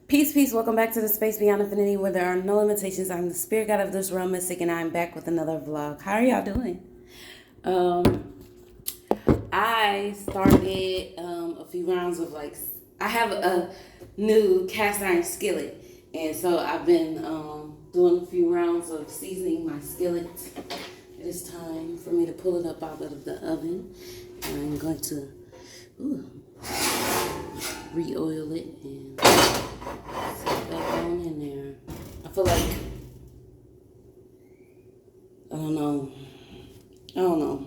Peace, peace. Welcome back to the space beyond infinity where there are no limitations. I'm the spirit god of this realm, Mystic, and I'm back with another vlog. How are y'all doing? I started a few rounds of I have a new cast iron skillet, and so I've been doing a few rounds of seasoning my skillet. It is time for me to pull it up out of the oven, and I'm going to re-oil it and set that on in there. I feel like I don't know.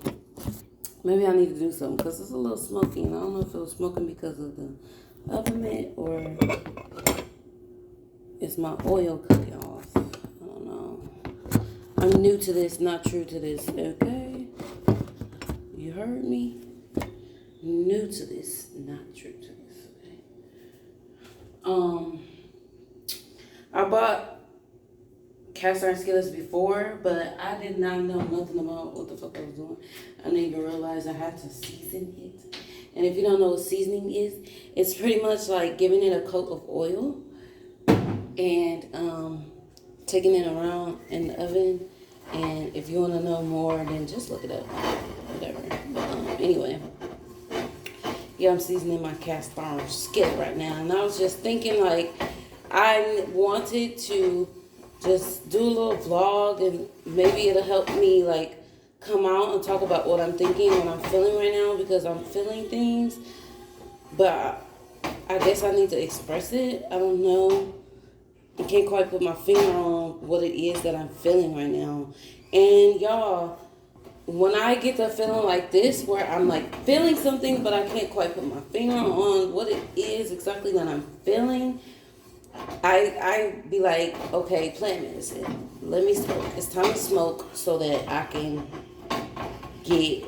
Maybe I need to do something because it's a little smoky, and I don't know if it was smoking because of the oven mitt or it's my oil cooking off. I don't know. I'm new to this, not true to this. Okay, you heard me. New to this, not true to this. Okay. I bought cast iron skillets before, but I did not know nothing about what the fuck I was doing. I didn't even realize I had to season it. And if you don't know what seasoning is, it's pretty much like giving it a coat of oil and taking it around in the oven. And if you want to know more, then just look it up. Whatever. But, anyway. Yeah, I'm seasoning my cast iron skillet right now. And I was just thinking, I wanted to just do a little vlog, and maybe it'll help me, come out and talk about what I'm thinking, what I'm feeling right now, because I'm feeling things. But I guess I need to express it. I don't know. I can't quite put my finger on what it is that I'm feeling right now. And y'all, when I get the feeling like this, where I'm feeling something, but I can't quite put my finger on what it is exactly that I'm feeling, I be like, okay, plant medicine. Let me smoke. It's time to smoke so that I can get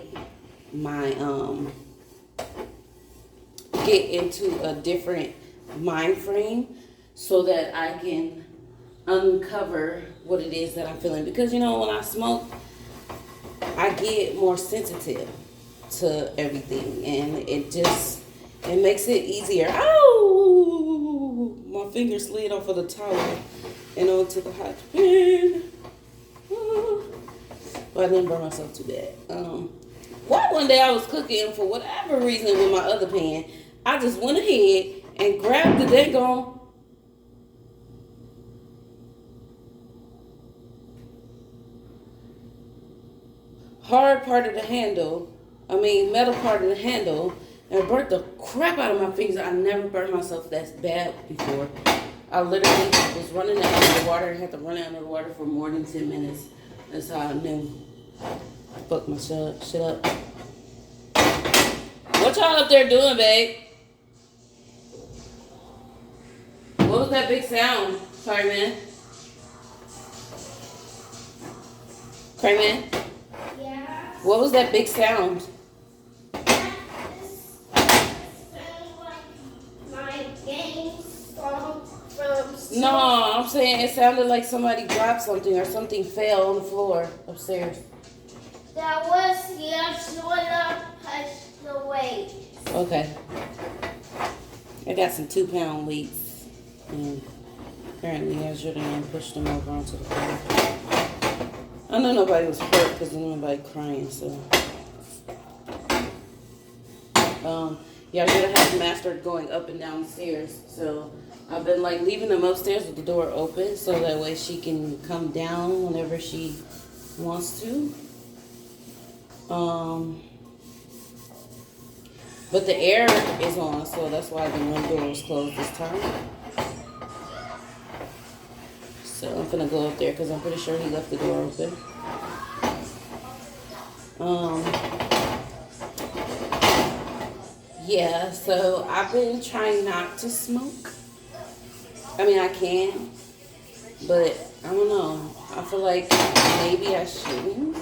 my get into a different mind frame so that I can uncover what it is that I'm feeling. Because when I smoke, I get more sensitive to everything, and it makes it easier. Ow! My finger slid off of the towel and onto the hot pan. But I didn't burn myself too bad. One day I was cooking, for whatever reason, with my other pan, I just went ahead and grabbed the daggone hard part of the handle, metal part of the handle, and burnt the crap out of my fingers. I never burned myself that bad before. I literally was running it under the water and had to run it under the water for more than 10 minutes. That's how I knew I fucked my shit up. What y'all up there doing, babe? What was that big sound? Sorry, man. Sorry, man. Yeah. What was that big sound? No, I'm saying it sounded like somebody dropped something or something fell on the floor upstairs. That was Yashola pushed the weight. Okay. I got some 2-pound weights, and apparently Yashola pushed them over onto the floor. I know nobody was hurt because there was nobody crying, so. Yashola has mastered going up and down the stairs, so I've been leaving them upstairs with the door open so that way she can come down whenever she wants to. But the air is on, so that's why the one door was closed this time. So I'm gonna go up there because I'm pretty sure he left the door open. Yeah, so I've been trying not to smoke. I can, but I don't know. I feel like maybe I shouldn't.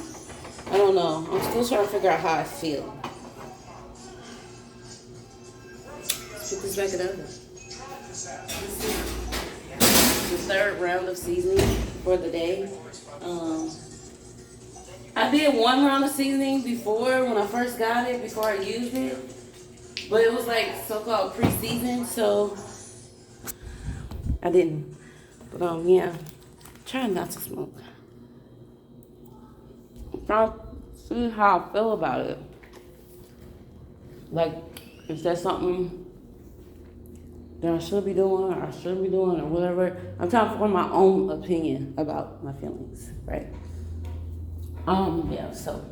I don't know. I'm still trying to figure out how I feel. Let's put this back in the oven. The third round of seasoning for the day. I did one round of seasoning before when I first got it, before I used it. But it was so-called pre-seasoned, so I didn't. But yeah, trying not to smoke. Trying to see how I feel about it. Like, is that something that I should be doing or I shouldn't be doing or whatever? I'm trying to form my own opinion about my feelings, right? Yeah, so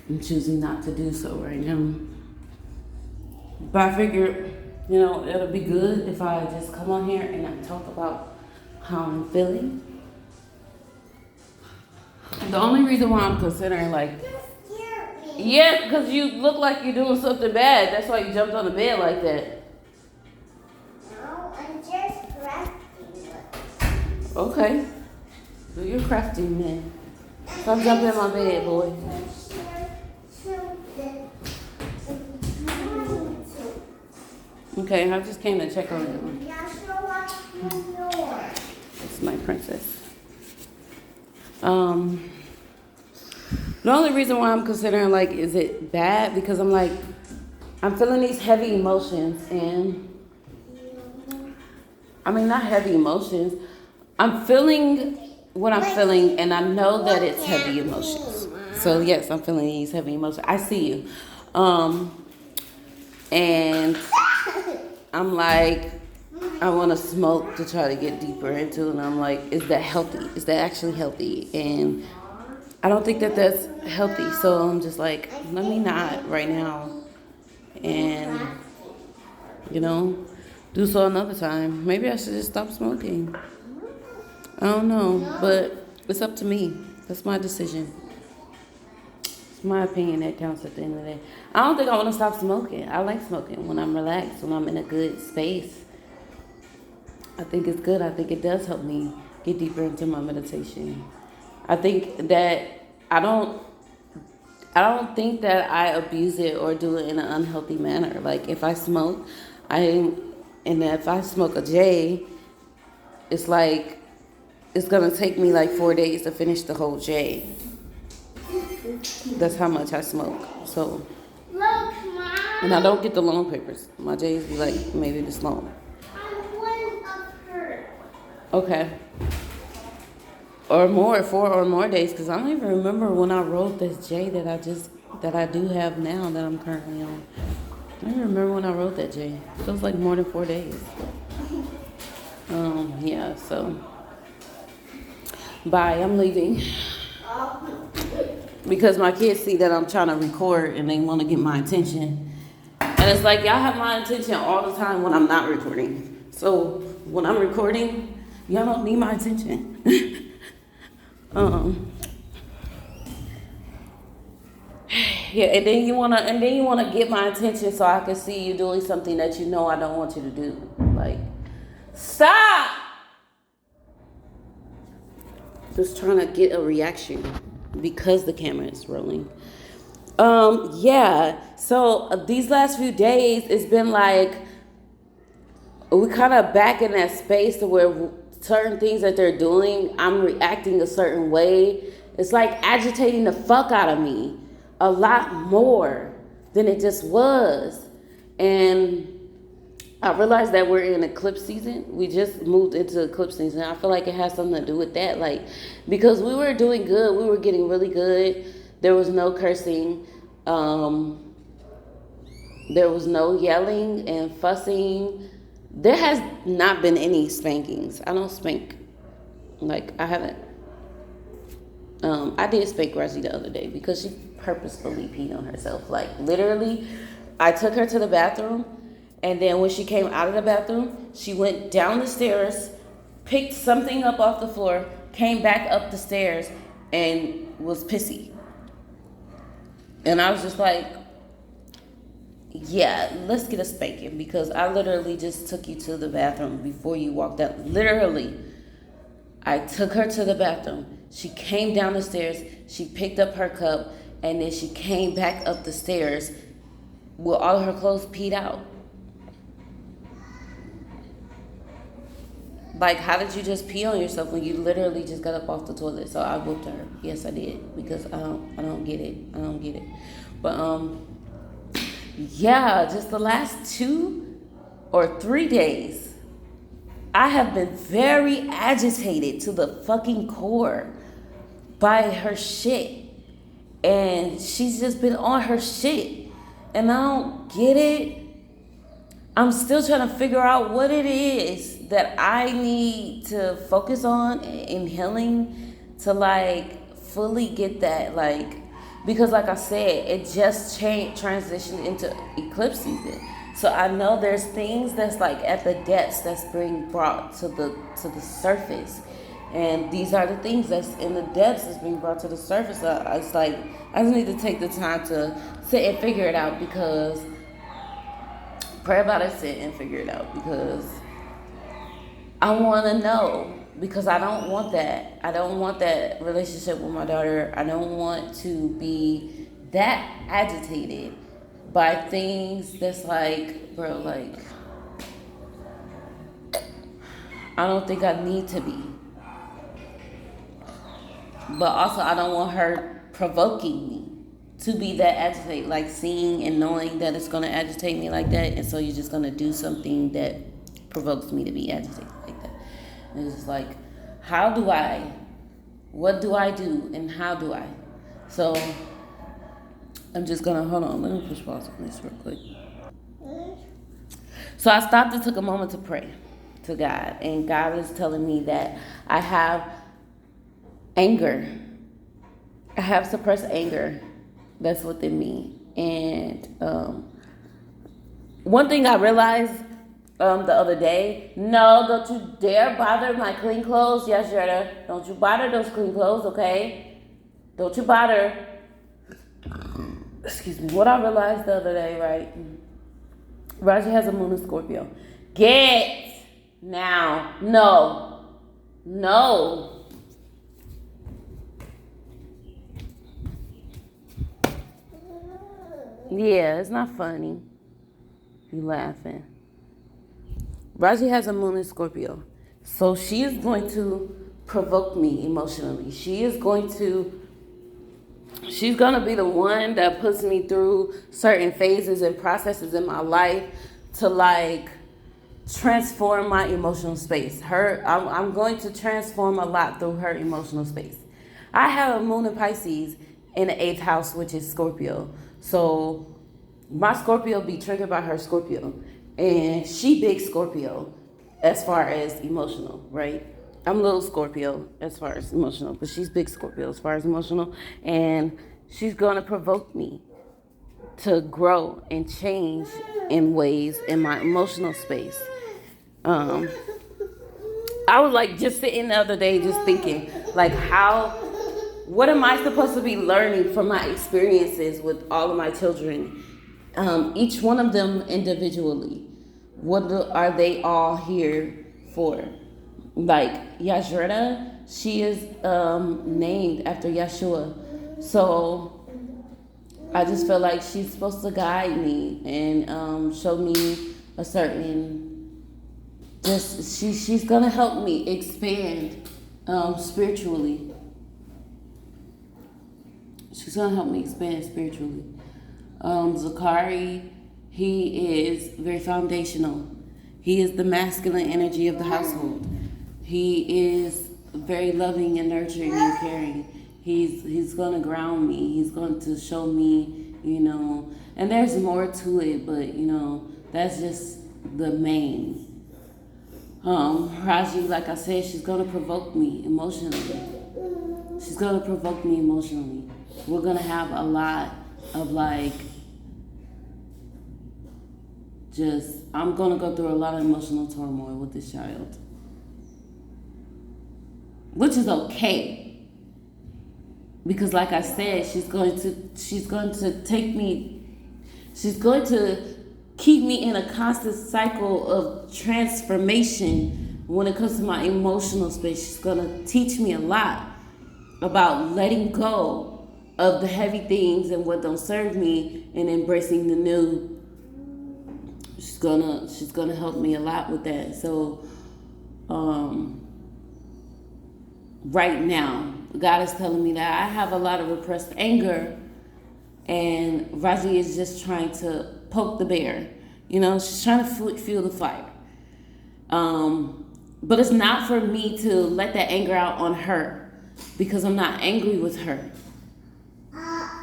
I'm choosing not to do so right now. But I figured, it'll be good if I just come on here and I talk about how I'm feeling. The only reason why I'm considering, like, yeah, because you look like you're doing something bad. That's why you jumped on the bed like that. No, I'm just crafting. Okay. Do your crafting, man. Stop jumping in my bed, boy. Okay, I just came to check on you. It's my princess. The only reason why I'm considering, like, is it bad? Because I'm like, I'm feeling these heavy emotions and, I mean, not heavy emotions. I'm feeling what I'm feeling and I know that it's heavy emotions. So yes, I'm feeling these heavy emotions. I see you. And I'm like, I want to smoke to try to get deeper into it. And I'm like, is that healthy? Is that actually healthy? And I don't think that that's healthy. So I'm just like, let me not right now. And, do so another time. Maybe I should just stop smoking. I don't know. But it's up to me. That's my decision. It's my opinion that counts at the end of the day. I don't think I want to stop smoking. I like smoking when I'm relaxed, when I'm in a good space. I think it's good. I think it does help me get deeper into my meditation. I think that I don't think that I abuse it or do it in an unhealthy manner. Like if I smoke, if I smoke a J, it's like it's gonna take me like 4 days to finish the whole J. That's how much I smoke. So, Look, Mom. and I don't get the long papers. My J's be like maybe this long. I'm one of her. Okay. Or more, 4 or more days, because I don't even remember when I wrote this J that I do have now that I'm currently on. I don't even remember when I wrote that J. It feels like more than 4 days. Yeah, so bye, I'm leaving. Because my kids see that I'm trying to record and they want to get my attention. And it's like, y'all have my attention all the time when I'm not recording. So when I'm recording, y'all don't need my attention. Yeah, and then you wanna get my attention so I can see you doing something that you know I don't want you to do. Like, stop! Just trying to get a reaction because the camera is rolling. Yeah. So these last few days, it's been like we kind of back in that space to where certain things that they're doing, I'm reacting a certain way. It's like agitating the fuck out of me a lot more than it just was. And I realized that we're in eclipse season. We just moved into eclipse season. I feel like it has something to do with that. Like, because we were doing good. We were getting really good. There was no cursing. There was no yelling and fussing. There has not been any spankings. I don't spank. Like, I haven't. I did spank Reggie the other day because she purposefully peed on herself. Like, literally, I took her to the bathroom, and then when she came out of the bathroom, she went down the stairs, picked something up off the floor, came back up the stairs, and was pissy. And I was just like, yeah, let's get a spanking, because I literally just took you to the bathroom before you walked out. Literally, I took her to the bathroom. She came down the stairs, she picked up her cup, and then she came back up the stairs with all her clothes peed out. Like, how did you just pee on yourself when you literally just got up off the toilet? So I whooped her. Yes, I did, because I don't get it. I don't get it. But yeah, just the last 2 or 3 days, I have been very agitated to the fucking core by her shit. And she's just been on her shit. And I don't get it. I'm still trying to figure out what it is that I need to focus on in healing to like fully get that, like, because like I said, it just transitioned into eclipse season. So I know there's things that's like at the depths that's being brought to the surface. And these are the things that's in the depths that's being brought to the surface. It's like I just need to take the time to sit and figure it out, because pray about it, sit and figure it out, because I want to know, because I don't want that. I don't want that relationship with my daughter. I don't want to be that agitated by things that's like, bro, like, I don't think I need to be. But also, I don't want her provoking me to be that agitated, like seeing and knowing that it's going to agitate me like that. And so you're just going to do something that provokes me to be agitated like that. And it's just like, what do I do, and how do I? So I'm just going to, hold on, let me push pause on this real quick. So I stopped and took a moment to pray to God. And God is telling me that I have anger. I have suppressed anger that's within me. And one thing I realized the other day, no, don't you dare bother my clean clothes. Yes, Jetta, don't you bother those clean clothes, okay? Don't you bother. Excuse me. What I realized the other day, right? Raji has a moon in Scorpio. Get now. No. Yeah, it's not funny. You laughing. Raji has a moon in Scorpio. So she is going to provoke me emotionally. She's going to be the one that puts me through certain phases and processes in my life to like transform my emotional space. I'm going to transform a lot through her emotional space. I have a moon in Pisces in the 8th house, which is Scorpio. So my Scorpio be triggered by her Scorpio. And she big Scorpio as far as emotional, right? I'm little Scorpio as far as emotional, but she's big Scorpio as far as emotional. And she's going to provoke me to grow and change in ways in my emotional space. I was like just sitting the other day just thinking, like, what am I supposed to be learning from my experiences with all of my children? Each one of them individually. What are they all here for? Like Yajreta, she is named after Yeshua. So I just feel like she's supposed to guide me and show me a certain, she's gonna help me expand spiritually. She's gonna help me expand spiritually. Zakari, he is very foundational. He is the masculine energy of the household. He is very loving and nurturing and caring. He's gonna ground me. He's going to show me, and there's more to it, but that's just the main. Raji, like I said, she's gonna provoke me emotionally. We're gonna have a lot of I'm gonna go through a lot of emotional turmoil with this child, which is okay, because like I said, she's going to keep me in a constant cycle of transformation when it comes to my emotional space. She's gonna teach me a lot about letting go of the heavy things and what don't serve me and embracing the new. She's gonna help me a lot with that. So right now, God is telling me that I have a lot of repressed anger, and Raji is just trying to poke the bear. You know, she's trying to fuel the fire. But it's not for me to let that anger out on her because I'm not angry with her.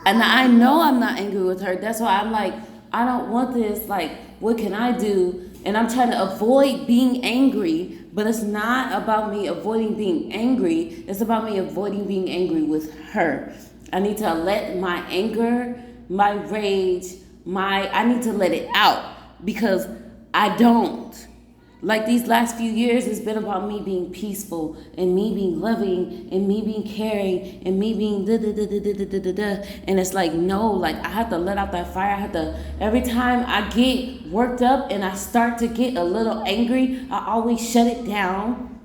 And I know I'm not angry with her. That's why I'm like, I don't want this. Like, what can I do? And I'm trying to avoid being angry, but it's not about me avoiding being angry. It's about me avoiding being angry with her. I need to let my anger, my rage, I need to let it out because I don't. Like these last few years, it's been about me being peaceful and me being loving and me being caring and me being da. And it's like, no, like I have to let out that fire. I have to, every time I get worked up and I start to get a little angry, I always shut it down.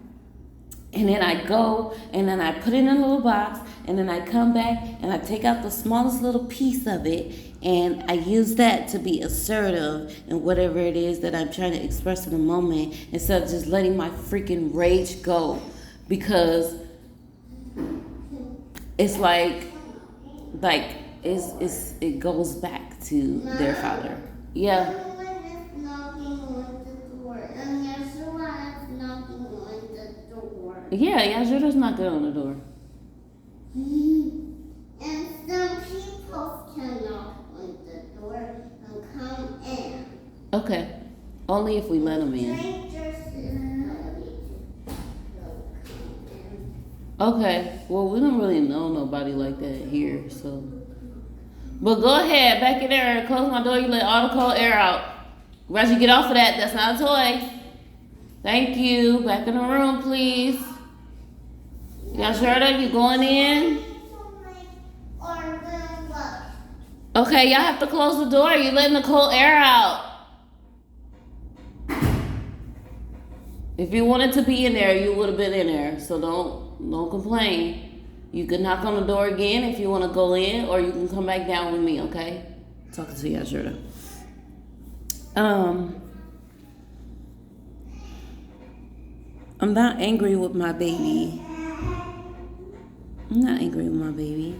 And then I go and then I put it in a little box and then I come back and I take out the smallest little piece of it and I use that to be assertive in whatever it is that I'm trying to express in the moment instead of just letting my freaking rage go, because it's like it goes back to their father. Yeah. Everyone is knocking on the door, and Yeshua is knocking on the door. Yeah, Yashuda's knocking on the door. And some people can knock on the door and come in. Okay. Only if we let them in. Strangers is ready to come in. Okay. Well, we don't really know nobody like that here, so. But go ahead, back in there and close my door. You let all the cold air out. Reggie, get off of that. That's not a toy. Thank you. Back in the room, please. Y'all sure that you going in? Okay, y'all have to close the door. You're letting the cold air out. If you wanted to be in there, you would have been in there. So don't complain. You can knock on the door again if you want to go in, or you can come back down with me, okay? Talking to y'all, sure. I'm not angry with my baby. I'm not angry with my baby.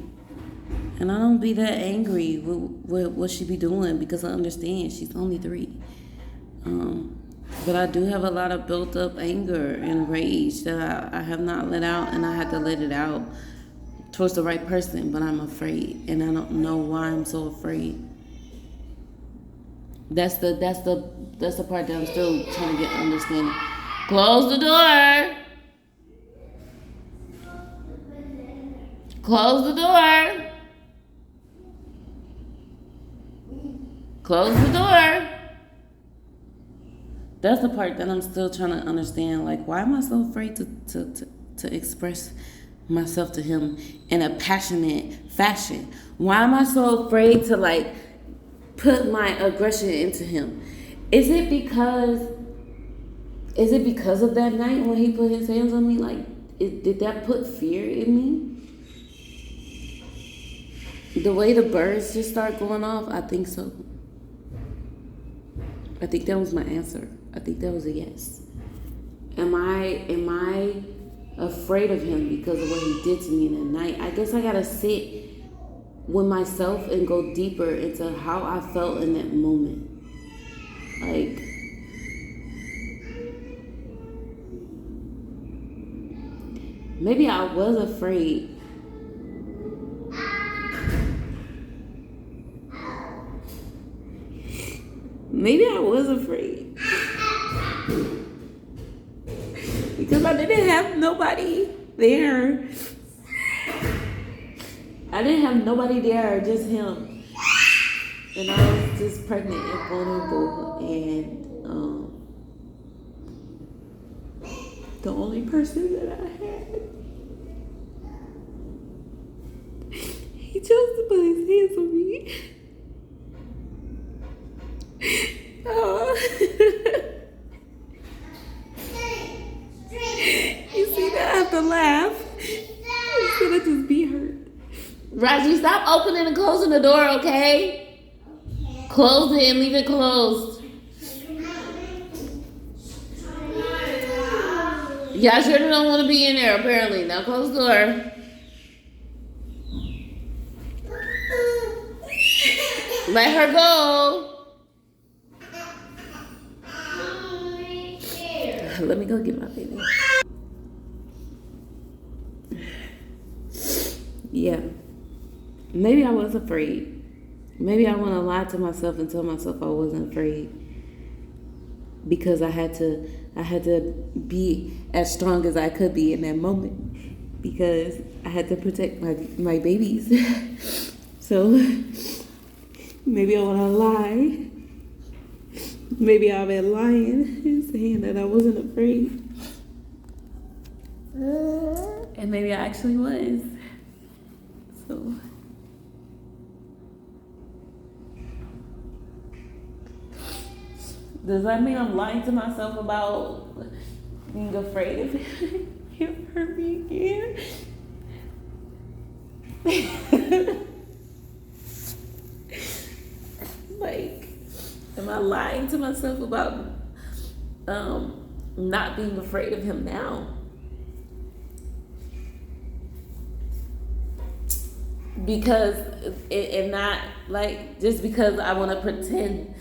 And I don't be that angry with what she be doing because I understand she's only 3. But I do have a lot of built up anger and rage that I have not let out, and I had to let it out towards the right person, but I'm afraid, and I don't know why I'm so afraid. That's the part that I'm still trying to get understanding. Close the door. Close the door. Close the door. That's the part that I'm still trying to understand. Like, why am I so afraid to express myself to him in a passionate fashion? Why am I so afraid to like put my aggression into him? Is it because of that night when he put his hands on me? Like, did that put fear in me? The way the birds just start going off, I think so. I think that was my answer. I think that was a yes. Am I afraid of him because of what he did to me in the night? I guess I gotta sit with myself and go deeper into how I felt in that moment. Like, maybe I was afraid. Maybe I was afraid. Because I didn't have nobody there. I didn't have nobody there, just him. And I was just pregnant and vulnerable. And the only person that I had, he chose to put his hands on me. Oh. You see that? I have to laugh instead of just be hurt. Raji, stop opening and closing the door, okay? Close it and leave it closed. Y'all sure don't want to be in there, apparently. Now close the door. Let her go. Let me go get my baby. Yeah. Maybe I was afraid. Maybe I want to lie to myself and tell myself I wasn't afraid. Because I had to be as strong as I could be in that moment. Because I had to protect my babies. So maybe I want to lie. Maybe I've been lying and saying that I wasn't afraid. And maybe I actually was. So does that mean I'm lying to myself about being afraid of him hurt me again? Like, am I lying to myself about not being afraid of him now? Because and not like just because I want to pretend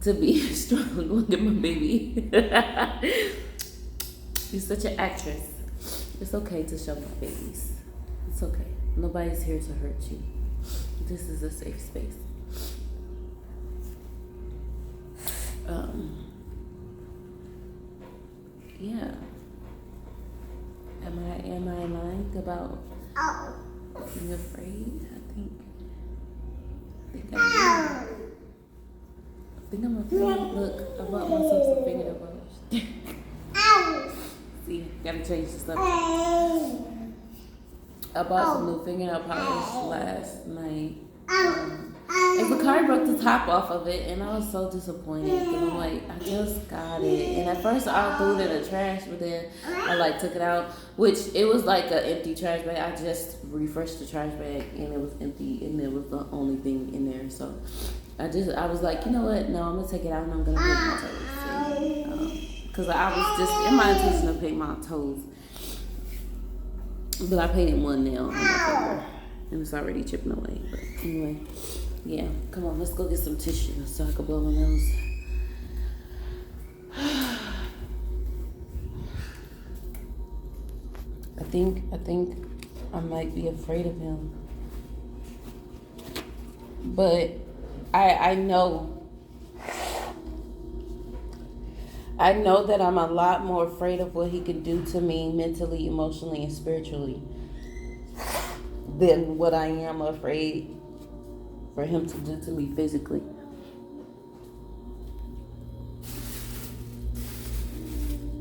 to be strong. Look at my baby. You're such an actress. It's okay to show my babies. It's okay. Nobody's here to hurt you. This is a safe space. Yeah. Am I lying about being afraid? I think I'm afraid. Look, I bought myself some fingernail polish. See, gotta change the stuff. I bought some new fingernail polish last night. And the car broke the top off of it, and I was so disappointed because I'm like, I just got it. And at first I threw it in the trash, but then I like took it out, which it was like an empty trash bag. I just refreshed the trash bag, and it was empty, and it was the only thing in there. So I was like, you know what? No, I'm gonna take it out, and I'm gonna paint my toes. Because I was just in my intention to paint my toes, but I painted one nail on my finger, and it's already chipping away. But anyway. Yeah, come on, let's go get some tissue so I can blow my nose. I think I might be afraid of him. But I know that I'm a lot more afraid of what he can do to me mentally, emotionally, and spiritually than what I am afraid for him to do to me physically.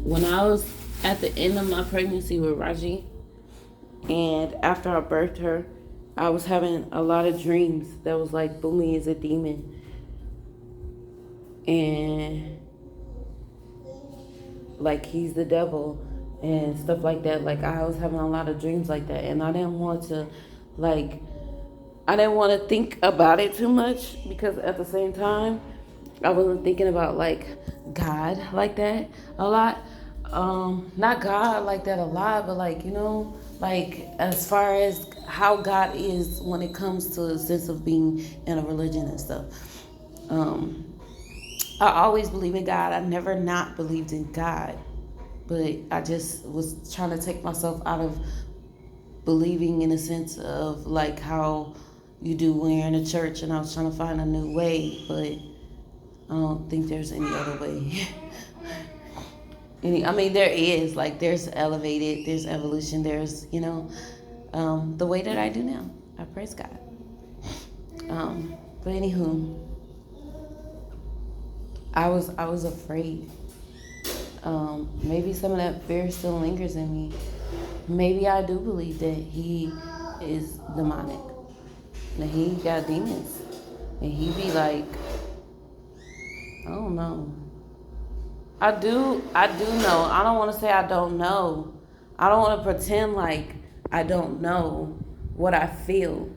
When I was at the end of my pregnancy with Raji, and after I birthed her, I was having a lot of dreams that was like Boomy is a demon. And like he's the devil and stuff like that. Like I was having a lot of dreams like that, and I didn't want to think about it too much, because at the same time, I wasn't thinking about like God like that a lot. Not God like that a lot, but like, you know, like as far as how God is when it comes to a sense of being in a religion and stuff. I always believe in God. I never not believed in God, but I just was trying to take myself out of believing in a sense of like how you do when you're in a church, and I was trying to find a new way, but I don't think there's any other way. There is, like, there's elevated, there's evolution, there's, you know, the way that I do now. I praise God. But anywho, I was afraid. Maybe some of that fear still lingers in me. Maybe I do believe that he is demonic, that he got demons, and he be like, I don't know. I do know. I don't want to say I don't know. I don't want to pretend like I don't know what I feel.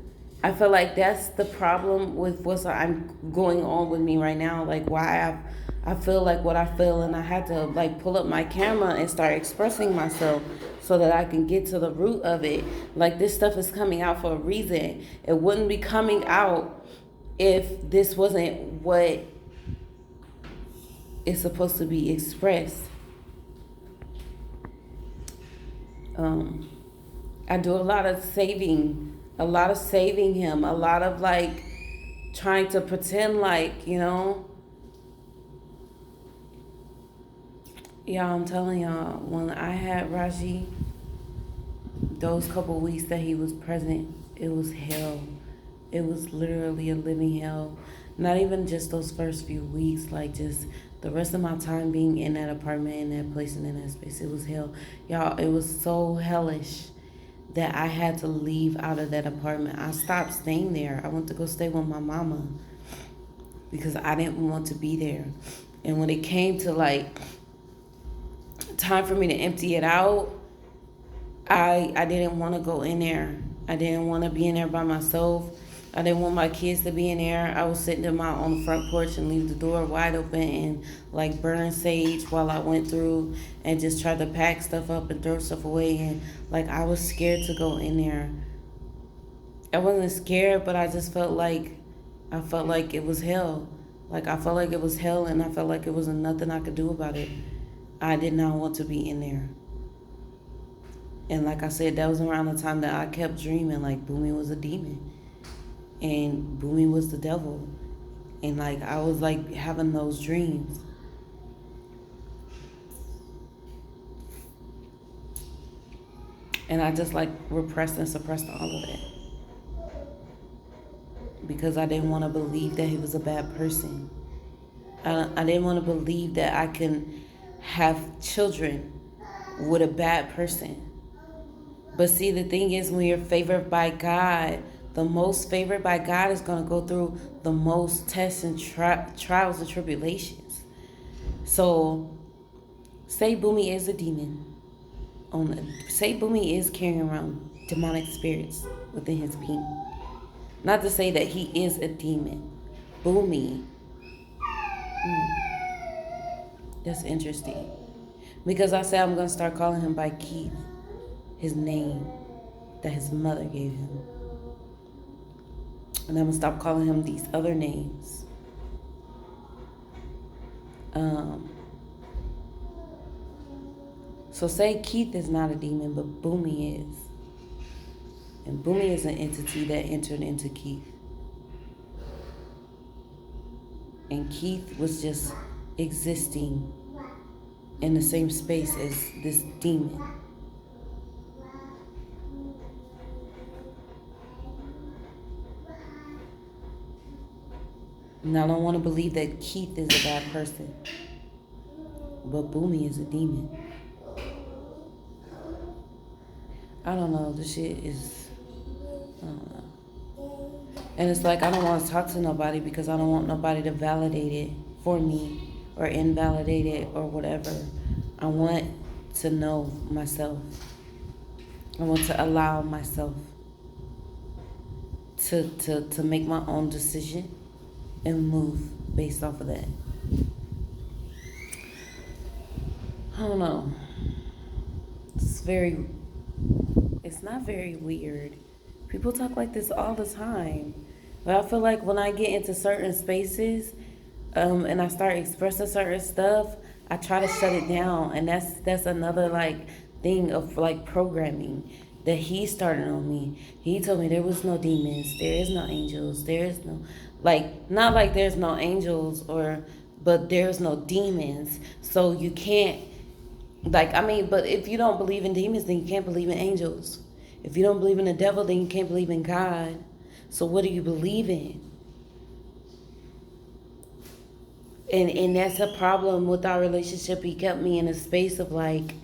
I feel like that's the problem with what's going on with me right now. Like why I feel like what I feel, and I had to like pull up my camera and start expressing myself so that I can get to the root of it. Like this stuff is coming out for a reason. It wouldn't be coming out if this wasn't what is supposed to be expressed. I do a lot of saving, him, a lot of like trying to pretend like, y'all, I'm telling y'all, when I had Raji, those couple weeks that he was present, it was hell. It was literally a living hell. Not even just those first few weeks, like just the rest of my time being in that apartment, in that place, and in that space. It was hell. Y'all, it was so hellish that I had to leave out of that apartment. I stopped staying there. I went to go stay with my mama because I didn't want to be there. And when it came to like time for me to empty it out, I didn't want to go in there. I didn't want to be in there by myself. I didn't want my kids to be in there. I was sitting on the front porch and leave the door wide open and like burn sage while I went through and just tried to pack stuff up and throw stuff away. And like I was scared to go in there. I wasn't scared, but I just felt like it was hell. Like I felt like it was hell, and I felt like it was nothing I could do about it. I did not want to be in there. And like I said, that was around the time that I kept dreaming like Boomy was a demon and Boomy was the devil. And like I was like having those dreams. And I just like repressed and suppressed all of that. Because I didn't want to believe that he was a bad person. I didn't want to believe that I can have children with a bad person. But see, the thing is, when you're favored by God, the most favored by God is going to go through the most tests and trials and tribulations. So, say Boomy is a demon. Say Boomy is carrying around demonic spirits within his being. Not to say that he is a demon. Boomy. That's interesting. Because I said I'm going to start calling him by Keith, his name that his mother gave him. And I'm going to stop calling him these other names. So say Keith is not a demon, but Boomy is. And Boomy is an entity that entered into Keith. And Keith was just existing in the same space as this demon. And I don't want to believe that Keith is a bad person. But Boomy is a demon. I don't know. This shit is... I don't know. And it's like I don't want to talk to nobody because I don't want nobody to validate it for me or invalidate it or whatever. I want to know myself. I want to allow myself to make my own decision and move based off of that. I don't know. It's not very weird. People talk like this all the time. But I feel like when I get into certain spaces, and I start expressing certain stuff, I try to shut it down. And that's another like thing of like programming that he started on me. He told me there was no demons, there is no angels, there is no like not like there's no angels but there's no demons. So you can't but if you don't believe in demons, then you can't believe in angels. If you don't believe in the devil, then you can't believe in God. So what do you believe in? And that's a problem with our relationship. He kept me in a space of like,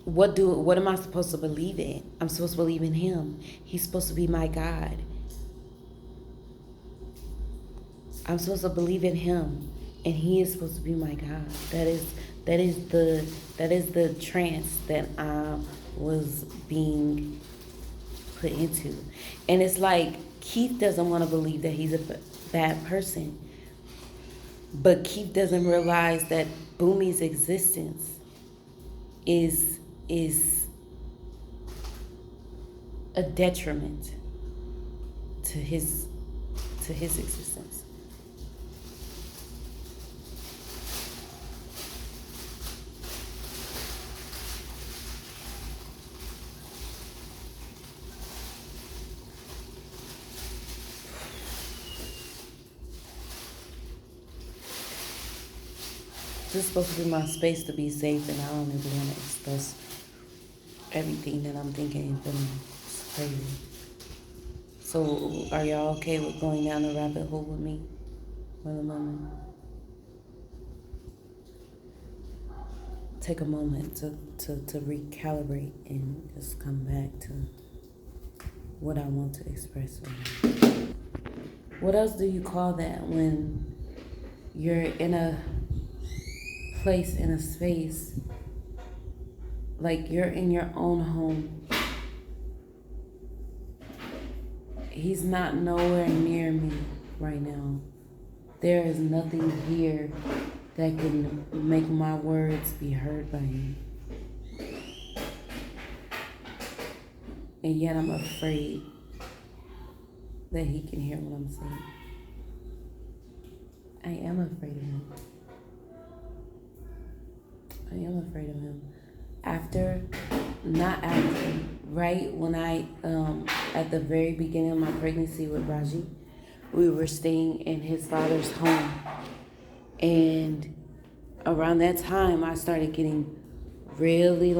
what am I supposed to believe in? I'm supposed to believe in him. He's supposed to be my God. I'm supposed to believe in him, and he is supposed to be my God. That is the trance that I was being put into. And it's like Keith doesn't want to believe that he's a bad person. But Keith doesn't realize that Boomy's existence is a detriment to his existence. This is supposed to be my space to be safe, and I don't even want to express everything that I'm thinking and feeling. It's crazy. So, are y'all okay with going down the rabbit hole with me for the moment? Take a moment to recalibrate and just come back to what I want to express right now. What else do you call that when you're in a place, in a space, like you're in your own home? He's not nowhere near me right now. There is nothing here that can make my words be heard by him. And yet I'm afraid that he can hear what I'm saying. I am afraid of him. I am afraid of him. Right when I, at the very beginning of my pregnancy with Raji, we were staying in his father's home. And around that time, I started getting really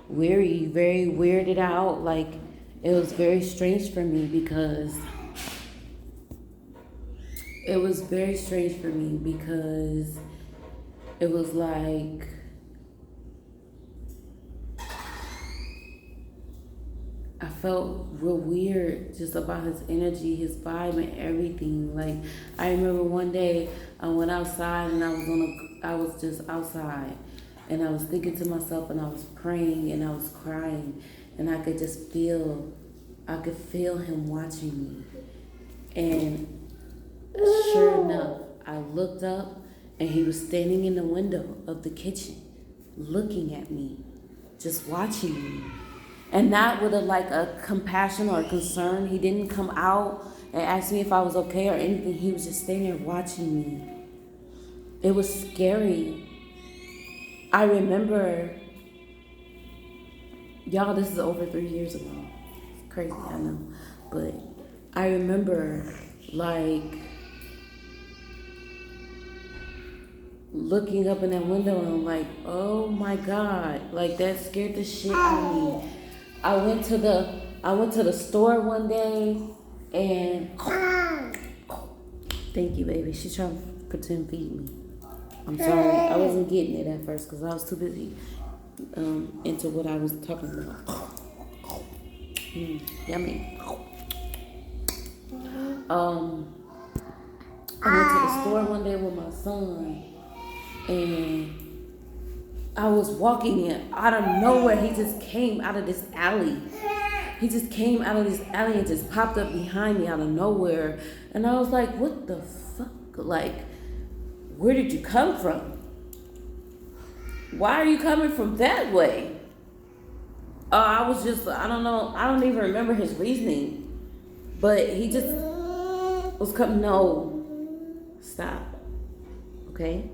weary, very weirded out. Like, it was very strange for me because it was like I felt real weird just about his energy, his vibe, and everything. Like, I remember one day I went outside and I was just outside, and I was thinking to myself, and I was praying, and I was crying, and I could feel him watching me. And sure enough, I looked up, and he was standing in the window of the kitchen, looking at me, just watching me. And not with a compassion or a concern. He didn't come out and ask me if I was okay or anything. He was just standing there watching me. It was scary. I remember, y'all, this is over 3 years ago. It's crazy, I know. But I remember, looking up in that window and I'm like, oh my God. Like, that scared the shit out of me. I went to the store one day and thank you, baby. She's trying to pretend feed me. I'm sorry. I wasn't getting it at first because I was too busy into what I was talking about. Yummy. I went to the store one day with my son, and I was walking in out of nowhere. He just came out of this alley. And just popped up behind me out of nowhere. And I was like, what the fuck? Like, where did you come from? Why are you coming from that way? I don't know. I don't even remember his reasoning. But he just was coming. No. Stop. Okay?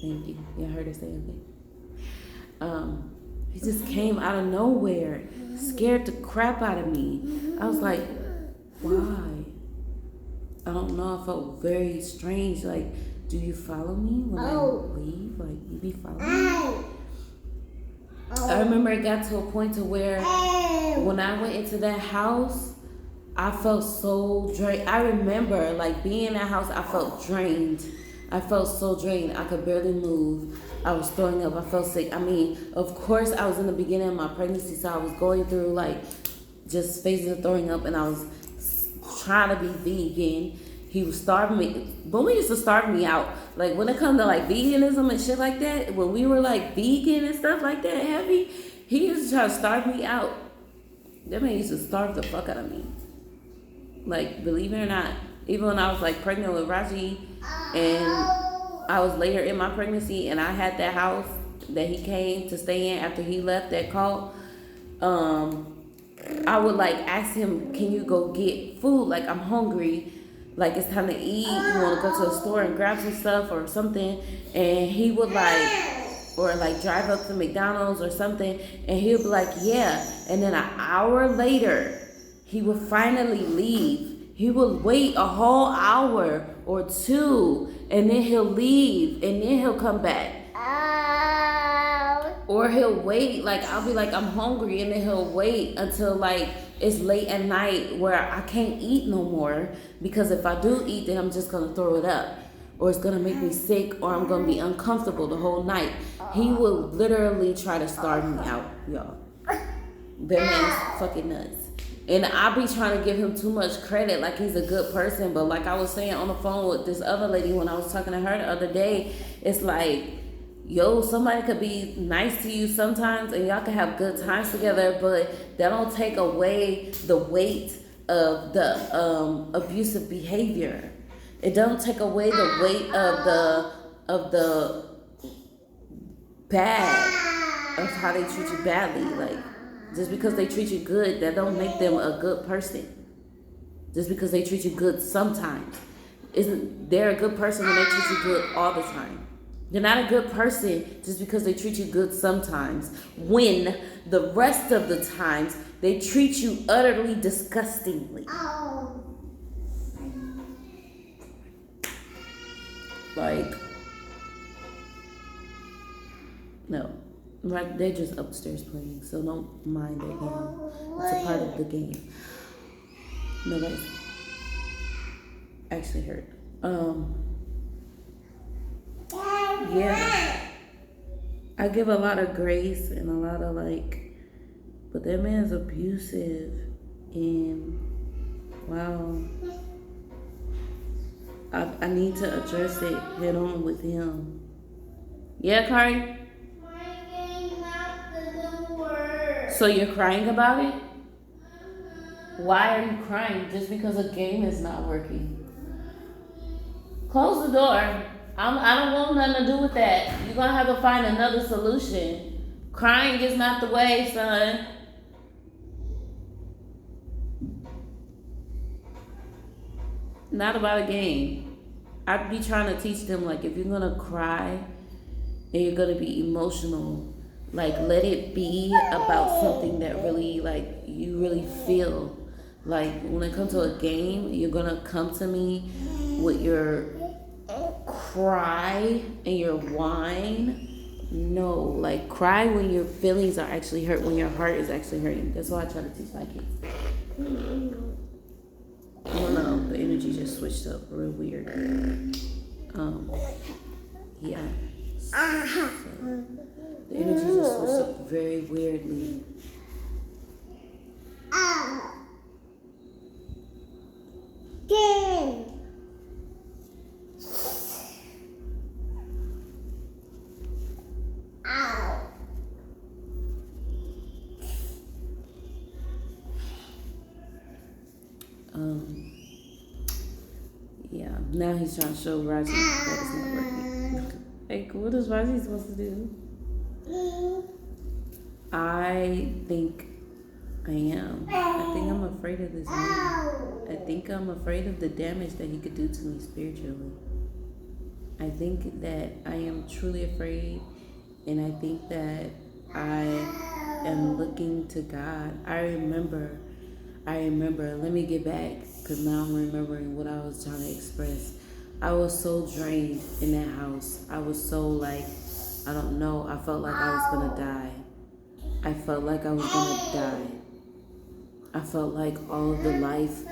Thank you. Yeah, I heard her say okay. He just came out of nowhere, scared the crap out of me. I was like, why? I don't know. I felt very strange. Like, do you follow me when I leave? Like, you be following me? I remember it got to a point to where when I went into that house, I felt so drained. I remember, being in that house, I felt drained. I felt so drained. I could barely move. I was throwing up. I felt sick. I mean, of course, I was in the beginning of my pregnancy, so I was going through, just phases of throwing up, and I was trying to be vegan. He was starving me. Boomy used to starve me out. When it comes to, veganism and shit like that, when we were, vegan and stuff like that, heavy, he used to try to starve me out. That man used to starve the fuck out of me. Believe it or not, even when I was, pregnant with Raji, and I was later in my pregnancy, and I had that house that he came to stay in after he left that cult, I would, ask him, can you go get food? I'm hungry. It's time to eat. You want to go to the store and grab some stuff or something? And he would, drive up to McDonald's or something, and he would be like, yeah. And then an hour later, he would finally leave. He would wait a whole hour or 2, and then he'll leave, and then he'll come back. Or he'll wait, like I'll be like, I'm hungry, and then he'll wait until like it's late at night where I can't eat no more, because if I do eat, then I'm just gonna throw it up, or it's gonna make me sick, or I'm gonna be uncomfortable the whole night. He will literally try to starve me out, y'all. That man's fucking nuts. And I be trying to give him too much credit, like he's a good person. But like I was saying on the phone with this other lady when I was talking to her the other day, it's like, yo, somebody could be nice to you sometimes and y'all can have good times together, but that don't take away the weight of the abusive behavior. It don't take away the weight of the bad, of how they treat you badly. Like, just because they treat you good, that don't make them a good person. Just because they treat you good sometimes, isn't they're a good person when they treat you good all the time. They're not a good person just because they treat you good sometimes, when the rest of the times they treat you utterly disgustingly. Like, no. Right, they're just upstairs playing, so don't mind their game. It's a part of the game. Nobody's actually hurt. Yeah. I give a lot of grace and a lot of like, but that man's abusive, and wow. I need to address it head on with him. Yeah, Kari? So you're crying about it? Why are you crying? Just because a game is not working. Close the door. I don't want nothing to do with that. You're going to have to find another solution. Crying is not the way, son. Not about a game. I'd be trying to teach them, like, if you're going to cry and you're going to be emotional, like, let it be about something that really, like, you really feel. Like, when it comes to a game, you're going to come to me with your cry and your whine. No, like, cry when your feelings are actually hurt, when your heart is actually hurting. That's what I try to teach my kids. I don't know, the energy just switched up real weird. Yeah. So, the energy just switched up very weirdly. Yeah, now he's trying to show Raji that it's not working. Like, what is Raji supposed to do? I think I am. I think I'm afraid of this man. I think I'm afraid of the damage that he could do to me spiritually. I think that I am truly afraid, and I think that I am looking to God. I remember, let me get back, because now I'm remembering what I was trying to express. I was so drained in that house. I was so like, I don't know, I felt like I was gonna die. I felt like I was gonna die. I felt like all of the life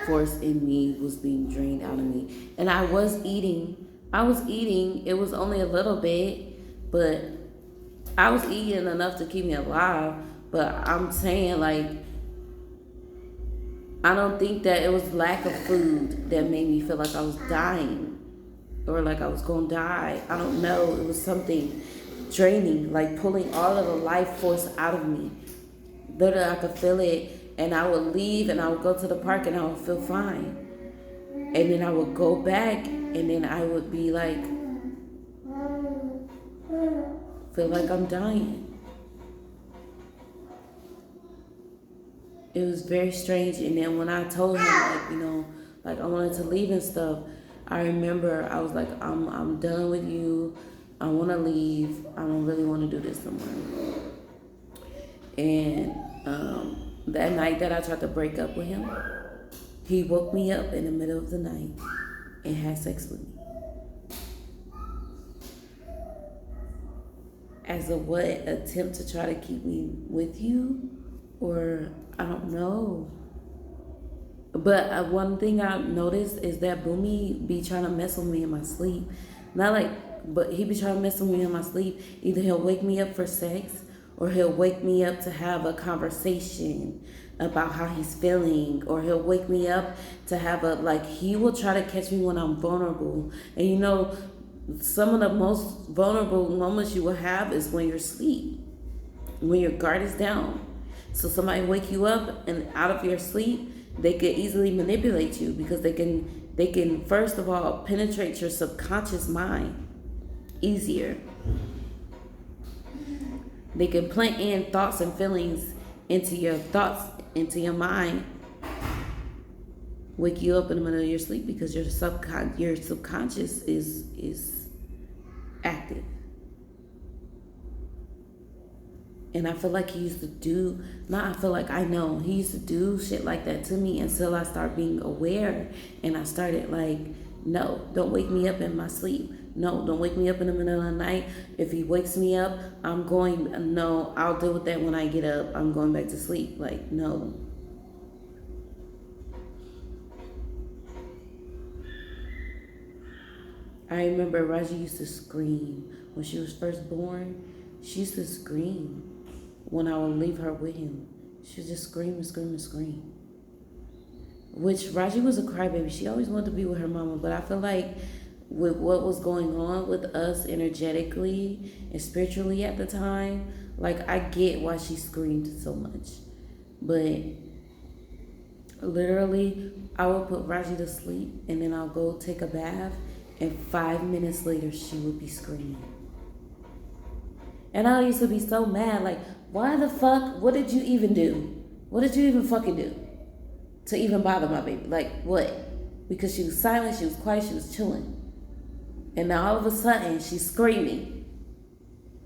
force in me was being drained out of me. And I was eating. It was only a little bit, but I was eating enough to keep me alive. But I'm saying, like, I don't think that it was lack of food that made me feel like I was dying or like I was gonna die. I don't know. It was something draining, like pulling all of the life force out of me. Literally, I could feel it, and I would leave and I would go to the park and I would feel fine. And then I would go back and then I would be like, feel like I'm dying. It was very strange. And then when I told him, like, you know, like I wanted to leave and stuff, I remember I was like, I'm done with you. I want to leave. I don't really want to do this no more. And that night that I tried to break up with him, he woke me up in the middle of the night. and have sex with me. As a what? Attempt to try to keep me with you? Or I don't know. But one thing I noticed is that Boomy be trying to mess with me in my sleep. Not like, but he be trying to mess with me in my sleep. Either he'll wake me up for sex, or he'll wake me up to have a conversation about how he's feeling, or he'll wake me up to have a, like, he will try to catch me when I'm vulnerable. And you know, some of the most vulnerable moments you will have is when you're asleep, when your guard is down. So somebody wake you up and out of your sleep, they can easily manipulate you because they can first of all penetrate your subconscious mind easier. They can plant in thoughts and feelings into your thoughts, into your mind, wake you up in the middle of your sleep because your subconscious is active. And I feel like he used to do, not I feel like I know, he used to do shit like that to me until I started being aware. And I started like, no, don't wake me up in my sleep. No, don't wake me up in the middle of the night. If he wakes me up, no, I'll deal with that when I get up. I'm going back to sleep. Like, no. I remember Raji used to scream when she was first born. She used to scream when I would leave her with him. She would just scream and scream and scream. Which Raji was a crybaby. She always wanted to be with her mama, but I feel like with what was going on with us energetically and spiritually at the time, like I get why she screamed so much. But literally, I would put Raji to sleep and then I'll go take a bath, and 5 minutes later she would be screaming. And I used to be so mad, like, why the fuck, what did you even do? What did you even fucking do to even bother my baby? Like, what? Because she was silent, she was quiet, she was chilling. And now all of a sudden, she's screaming.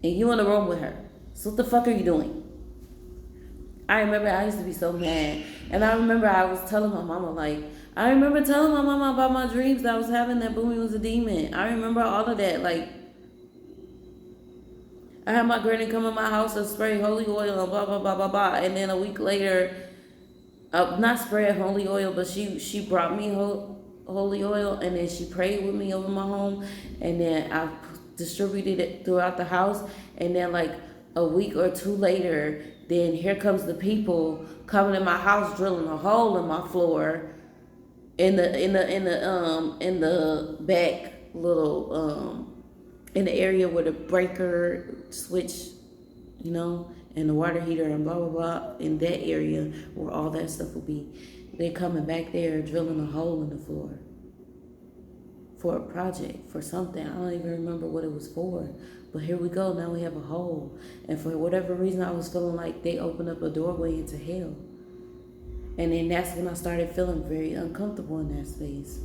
And you in the room with her. So what the fuck are you doing? I remember I used to be so mad. And I remember I was telling my mama, like, I remember telling my mama about my dreams that I was having that Boomy was a demon. I remember all of that, like, I had my granny come in my house and spray holy oil and blah, blah, blah, blah, blah. And then a week later, not spray holy oil, but she brought me holy oil, and then she prayed with me over my home. And then I distributed it throughout the house. And then like a week or two later, then here comes the people coming in my house, drilling a hole in my floor in the back little, in the area where the breaker switch, you know, and the water heater and blah, blah, blah, in that area where all that stuff will be. They're coming back there, drilling a hole in the floor for a project, for something. I don't even remember what it was for. But here we go, now we have a hole. And for whatever reason, I was feeling like they opened up a doorway into hell. And then that's when I started feeling very uncomfortable in that space.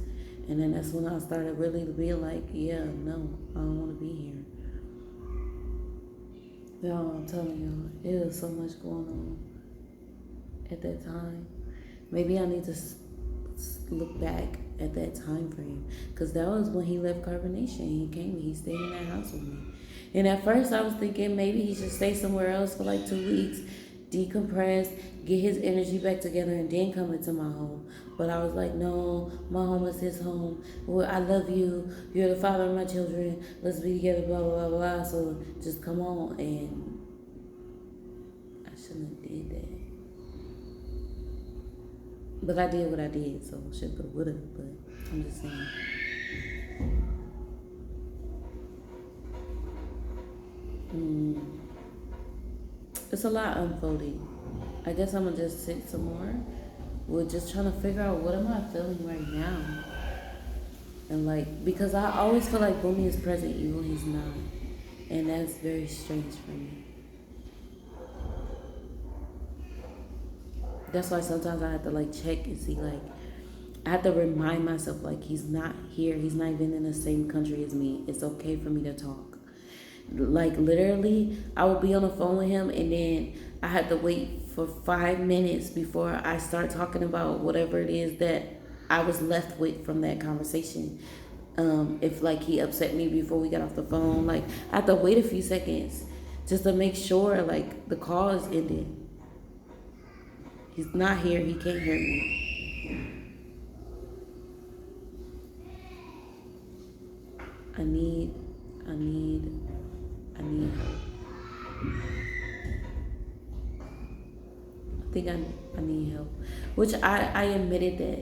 And then that's when I started really being like, yeah, no, I don't want to be here. Y'all, I'm telling y'all, it was so much going on at that time. Maybe I need to look back at that time frame, because that was when he left Carbonation. He came and he stayed in that house with me. And at first I was thinking maybe he should stay somewhere else for like 2 weeks, decompress, get his energy back together, and then come into my home. But I was like, no, my home is his home. Well, I love you. You're the father of my children. Let's be together, blah, blah, blah, blah. So just come on. And I shouldn't have did that. But I did what I did, so should have, would have. But I'm just saying. It's a lot unfolding. I guess I'm gonna just sit some more. We're just trying to figure out what am I feeling right now. And like, because I always feel like Boomy is present even when he's not. And that's very strange for me. That's why sometimes I have to like check and see, like, I have to remind myself like he's not here. He's not even in the same country as me. It's okay for me to talk. Like literally, I would be on the phone with him and then I had to wait for 5 minutes before I start talking about whatever it is that I was left with from that conversation. If like he upset me before we got off the phone, like I had to wait a few seconds just to make sure like the call is ended. He's not here. He can't hear me. I need help. I think I need help. Which I admitted that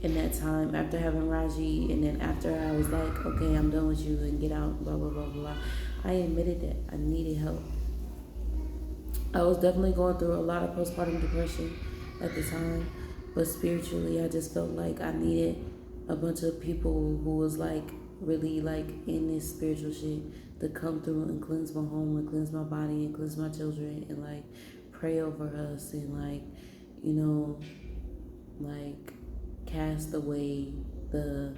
in that time after having Raji, and then after I was like, okay, I'm done with you and get out, blah, blah, blah, blah. I admitted that I needed help. I was definitely going through a lot of postpartum depression at the time, but spiritually, I just felt like I needed a bunch of people who was like really like in this spiritual shit to come through and cleanse my home and cleanse my body and cleanse my children and like pray over us and like, you know, like cast away the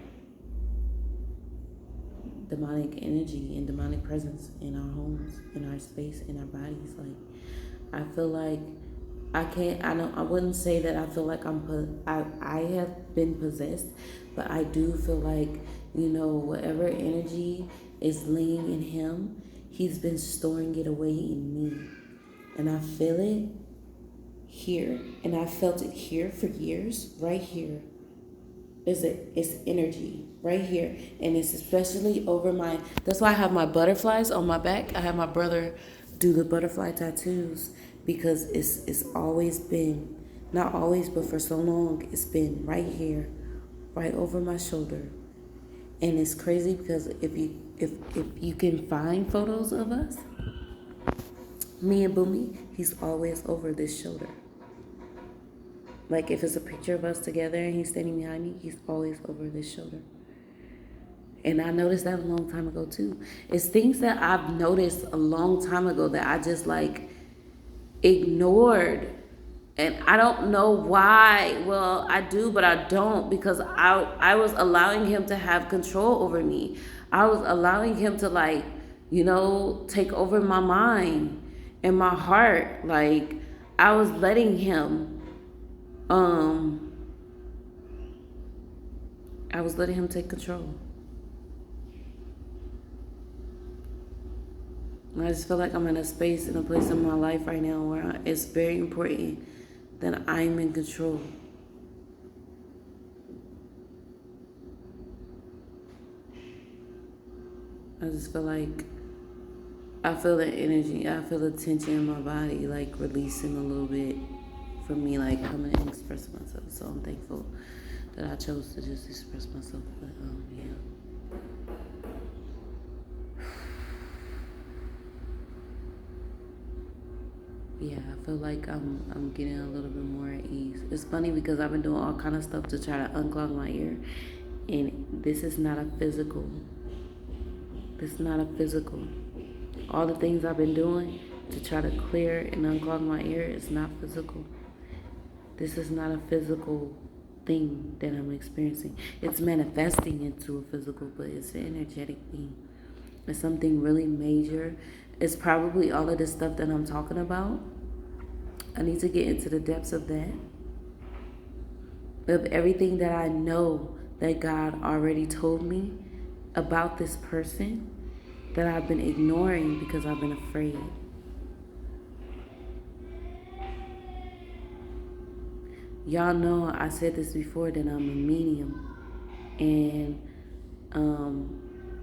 demonic energy and demonic presence in our homes, in our space, in our bodies. Like, I feel like I wouldn't say that I feel like I have been possessed, but I do feel like, you know, whatever energy is laying in him, he's been storing it away in me. And I feel it here, and I felt it here for years, right here. It's energy right here, and it's especially over my. That's why I have my butterflies on my back. I have my brother do the butterfly tattoos because it's always been, not always, but for so long it's been right here, right over my shoulder, and it's crazy because if you can find photos of us, me and Boomy, he's always over this shoulder. Like if it's a picture of us together and he's standing behind me, he's always over this shoulder. And I noticed that a long time ago too. It's things that I've noticed a long time ago that I just like ignored. And I don't know why. Well, I do, but I don't, because I was allowing him to have control over me. I was allowing him to like, you know, take over my mind and my heart. Like I was letting him I was letting him take control. And I just feel like I'm in a space, in a place in my life right now where it's very important that I'm in control. I just feel like I feel the energy, I feel the tension in my body, like releasing a little bit for me, like coming and expressing myself. So I'm thankful that I chose to just express myself. But yeah. Yeah, I feel like I'm getting a little bit more at ease. It's funny because I've been doing all kind of stuff to try to unclog my ear, and this is not a physical. This is not a physical. All the things I've been doing to try to clear and unclog my ear is not physical. This is not a physical thing that I'm experiencing. It's manifesting into a physical, but it's an energetic thing. It's something really major. It's probably all of the stuff that I'm talking about. I need to get into the depths of that. Of everything that I know that God already told me about this person that I've been ignoring because I've been afraid. Y'all know I said this before that I'm a medium, and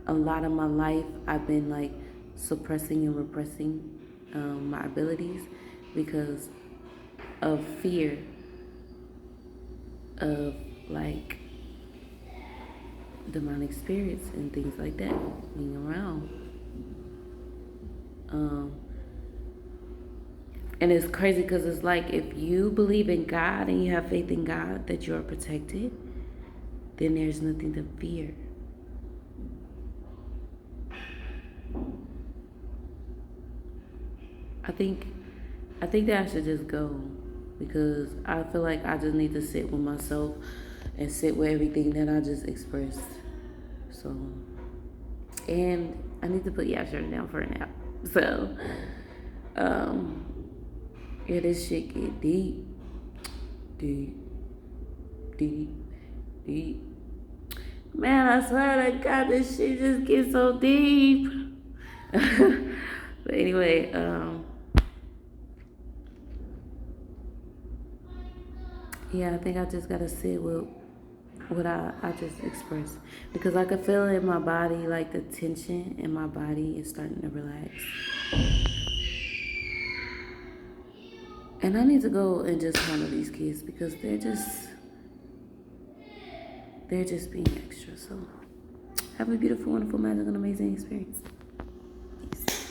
a lot of my life I've been like suppressing and repressing my abilities because of fear of like demonic spirits and things like that being around. And it's crazy because it's like if you believe in God and you have faith in God that you are protected, then there's nothing to fear. I think that I should just go because I feel like I just need to sit with myself and sit with everything that I just expressed. So, and I need to put Yasher down for a nap. So, yeah, this shit get deep. Man, I swear to God, this shit just gets so deep. But anyway, yeah, I think I just gotta sit with what I just expressed. Because I could feel it in my body, like the tension in my body is starting to relax. And I need to go and just handle these kids because they're just being extra. So have a beautiful, wonderful, magical, amazing experience.